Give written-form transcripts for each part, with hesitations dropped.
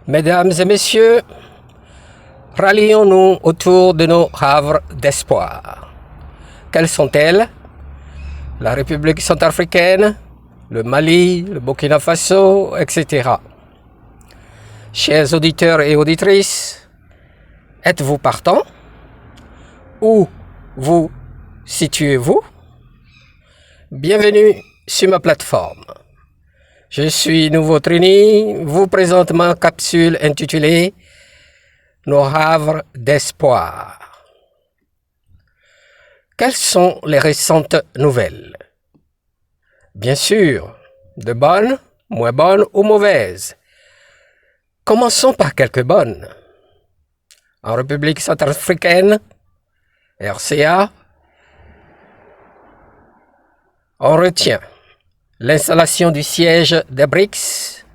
Mesdames et messieurs, rallions-nous autour de nos havres d'espoir. Quelles sont-elles? La République centrafricaine, le Mali, le Burkina Faso, etc. Chers auditeurs et auditrices, êtes-vous partants? Où vous situez-vous? Bienvenue sur ma plateforme. Je suis Nouveau Trini, vous présente ma capsule intitulée Nos havres d'espoir. Quelles sont les récentes nouvelles? Bien sûr, de bonnes, moins bonnes ou mauvaises. Commençons par quelques bonnes. En République centrafricaine, RCA, on retient l'installation du siège des BRICS,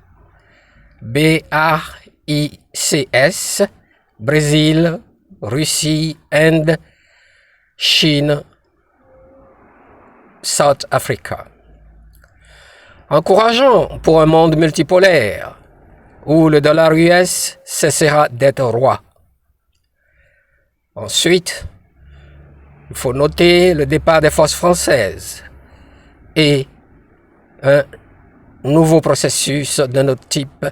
BAICS, Brésil, Russie, Inde, Chine, South Africa. Encourageant pour un monde multipolaire où le dollar US cessera d'être roi. Ensuite, il faut noter le départ des forces françaises et un nouveau processus d'un autre type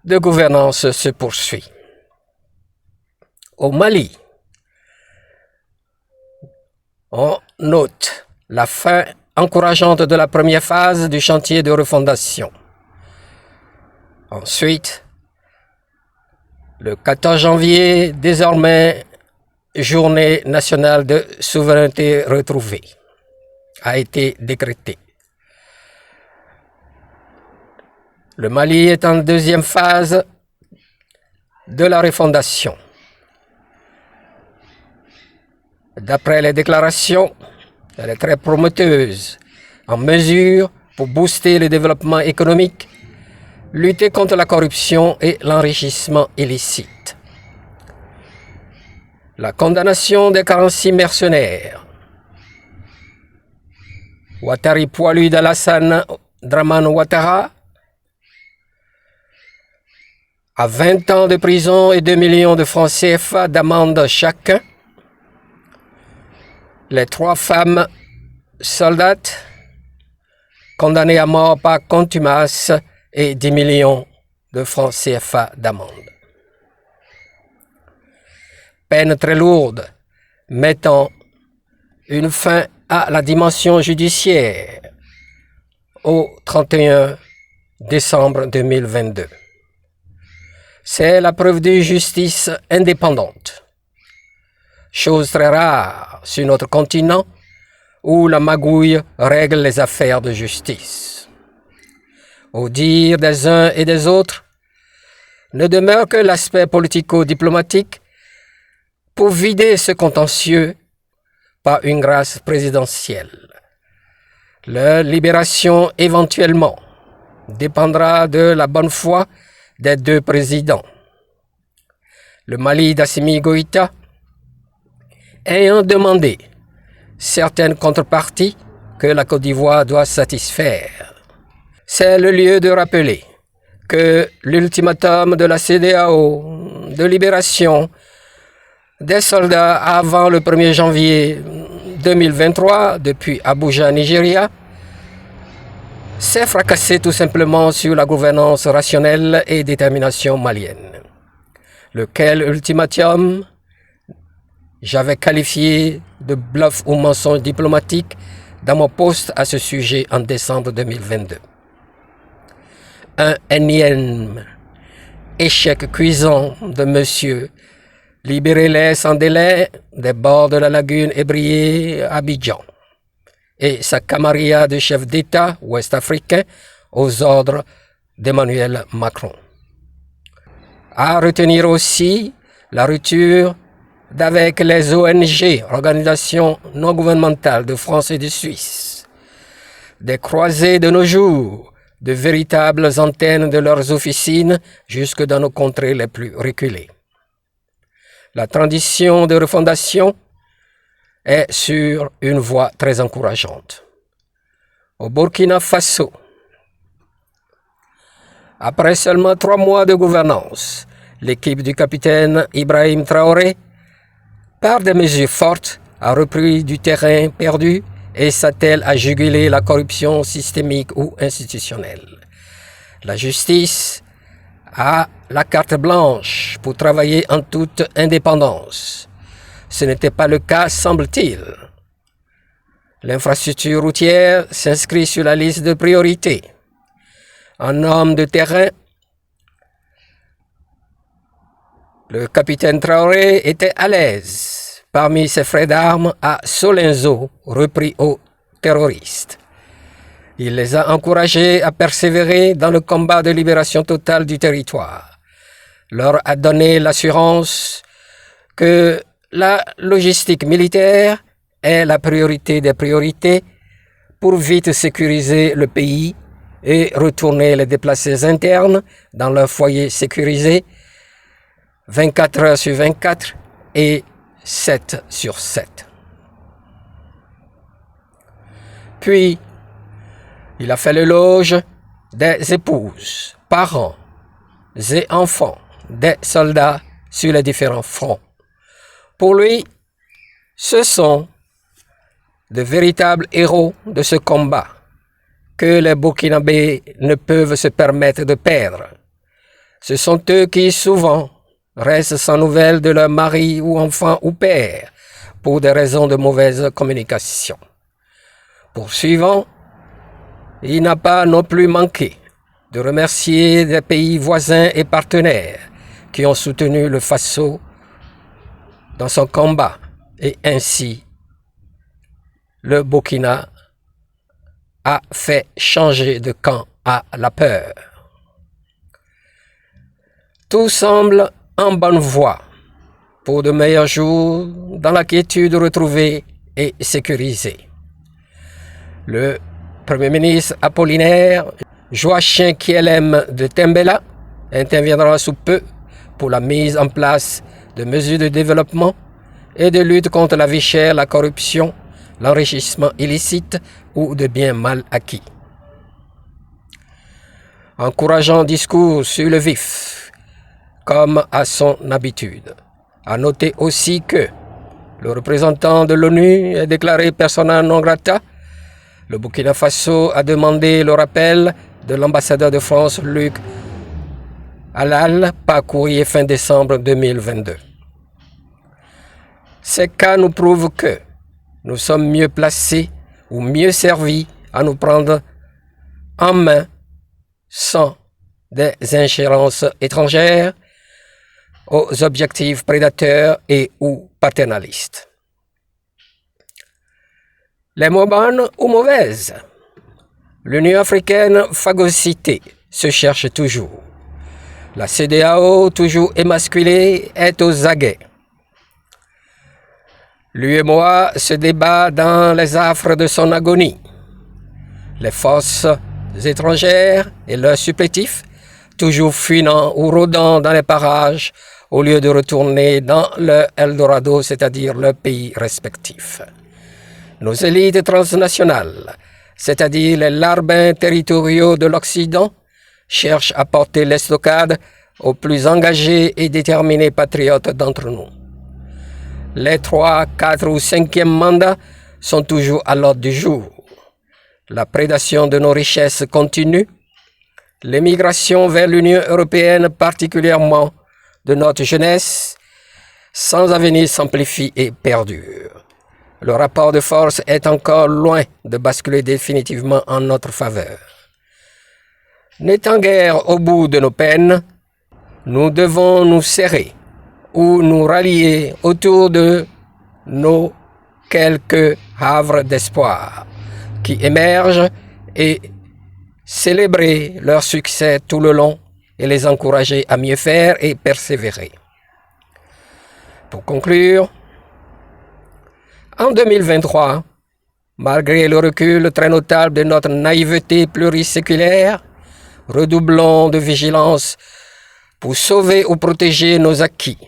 de gouvernance se poursuit. Au Mali, on note la fin encourageante de la première phase du chantier de refondation. Ensuite, le 14 janvier, désormais journée nationale de souveraineté retrouvée, a été décrétée. Le Mali est en deuxième phase de la refondation. D'après les déclarations, elle est très prometteuse, en mesure pour booster le développement économique, lutter contre la corruption et l'enrichissement illicite. La condamnation des 46 mercenaires. Ouattara poilu d'Alassane Dramane Ouattara à 20 ans de prison et 2 millions de francs CFA d'amende chacun. Les 3 femmes soldates condamnées à mort par contumace et 10 millions de francs CFA d'amende. Peine très lourde, mettant une fin à la dimension judiciaire au 31 décembre 2022. C'est la preuve d'une justice indépendante. Chose très rare sur notre continent où la magouille règle les affaires de justice. Au dire des uns et des autres, ne demeure que l'aspect politico-diplomatique pour vider ce contentieux par une grâce présidentielle. Leur libération éventuellement dépendra de la bonne foi des 2 présidents. Le Mali d'Assimi Goïta ayant demandé certaines contreparties que la Côte d'Ivoire doit satisfaire. C'est le lieu de rappeler que l'ultimatum de la CEDEAO de libération des soldats avant le 1er janvier 2023 depuis Abuja, Nigeria, s'est fracassé tout simplement sur la gouvernance rationnelle et détermination malienne, lequel ultimatum j'avais qualifié de bluff ou mensonge diplomatique dans mon post à ce sujet en décembre 2022. Un énième échec cuisant de monsieur libérez-les sans délai des bords de la lagune ébriée à Abidjan et sa camarilla de chef d'État ouest-africain aux ordres d'Emmanuel Macron. À retenir aussi la rupture d'avec les ONG, organisations non gouvernementales de France et de Suisse, des croisées de nos jours, de véritables antennes de leurs officines jusque dans nos contrées les plus reculées. La transition de refondation est sur une voie très encourageante. Au Burkina Faso, Après seulement 3 mois de gouvernance, l'équipe du capitaine Ibrahim Traoré, par des mesures fortes, a repris du terrain perdu et s'attelle à juguler la corruption systémique ou institutionnelle. La justice a la carte blanche pour travailler en toute indépendance. Ce n'était pas le cas, semble-t-il. L'infrastructure routière s'inscrit sur la liste de priorités. En homme de terrain, le capitaine Traoré était à l'aise parmi ses frères d'armes à Solenzo, repris aux terroristes. Il les a encouragés à persévérer dans le combat de libération totale du territoire. Leur a donné l'assurance que la logistique militaire est la priorité des priorités pour vite sécuriser le pays et retourner les déplacés internes dans leur foyer sécurisé 24 heures sur 24 et 7 sur 7. Puis, il a fait l'éloge des épouses, parents et enfants des soldats sur les différents fronts. Pour lui, ce sont de véritables héros de ce combat que les Burkinabés ne peuvent se permettre de perdre. Ce sont eux qui, souvent, restent sans nouvelles de leur mari ou enfant ou père pour des raisons de mauvaise communication. Poursuivant, il n'a pas non plus manqué de remercier des pays voisins et partenaires qui ont soutenu le Faso dans son combat et ainsi le Burkina a fait changer de camp à la peur. Tout semble en bonne voie pour de meilleurs jours dans la quiétude retrouvée et sécurisée. Le Premier ministre Apollinaire Joachim Kielem de Tembela interviendra sous peu pour la mise en place de mesures de développement et de lutte contre la vie chère, la corruption, l'enrichissement illicite ou de biens mal acquis. Encourageant discours sur le vif, comme à son habitude. À noter aussi que le représentant de l'ONU est déclaré persona non grata. Le Burkina Faso a demandé le rappel de l'ambassadeur de France, Luc Halal, par courrier fin décembre 2022. Ces cas nous prouvent que nous sommes mieux placés ou mieux servis à nous prendre en main sans des ingérences étrangères aux objectifs prédateurs et ou paternalistes. Les mots bonnes ou mauvaises? L'Union africaine phagocytée se cherche toujours. La CEDEAO, toujours émasculée, est aux aguets. L'UEMOA se débat dans les affres de son agonie. Les forces étrangères et leurs supplétifs, toujours fuinant ou rôdant dans les parages, au lieu de retourner dans leur Eldorado, c'est-à-dire leur pays respectif. Nos élites transnationales, c'est-à-dire les larbins territoriaux de l'Occident, cherchent à porter l'estocade aux plus engagés et déterminés patriotes d'entre nous. Les 3, 4 ou 5e mandats sont toujours à l'ordre du jour. La prédation de nos richesses continue. L'émigration vers l'Union européenne, particulièrement de notre jeunesse, sans avenir s'amplifie et perdure. Le rapport de force est encore loin de basculer définitivement en notre faveur. N'étant guère au bout de nos peines, nous devons nous serrer ou nous rallier autour de nos quelques havres d'espoir qui émergent et célébrer leur succès tout le long et les encourager à mieux faire et persévérer. Pour conclure, en 2023, malgré le recul très notable de notre naïveté pluriséculaire, redoublons de vigilance pour sauver ou protéger nos acquis.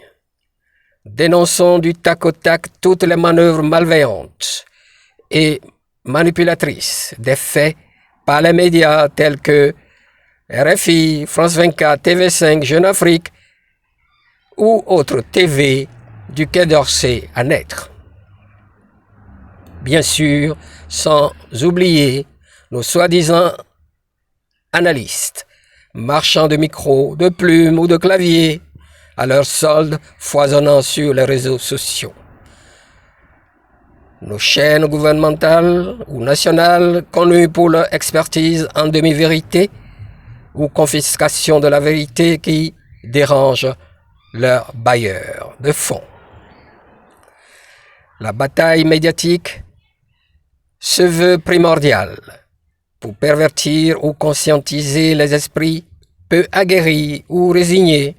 Dénonçons du tac au tac toutes les manœuvres malveillantes et manipulatrices des faits par les médias tels que RFI, France 24, TV5, Jeune Afrique ou autres TV du Quai d'Orsay à naître. Bien sûr, sans oublier nos soi-disant analystes, marchands de micros, de plumes ou de claviers, à leur solde foisonnant sur les réseaux sociaux. Nos chaînes gouvernementales ou nationales connues pour leur expertise en demi-vérité ou confiscation de la vérité qui dérange leurs bailleurs de fonds. La bataille médiatique se veut primordiale pour pervertir ou conscientiser les esprits peu aguerris ou résignés.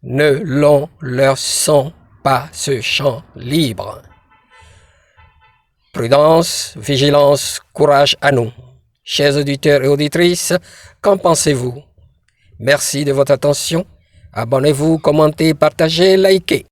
Ne l'on leur sent pas ce champ libre. Prudence, vigilance, courage à nous. Chers auditeurs et auditrices, qu'en pensez-vous? Merci de votre attention. Abonnez-vous, commentez, partagez, likez.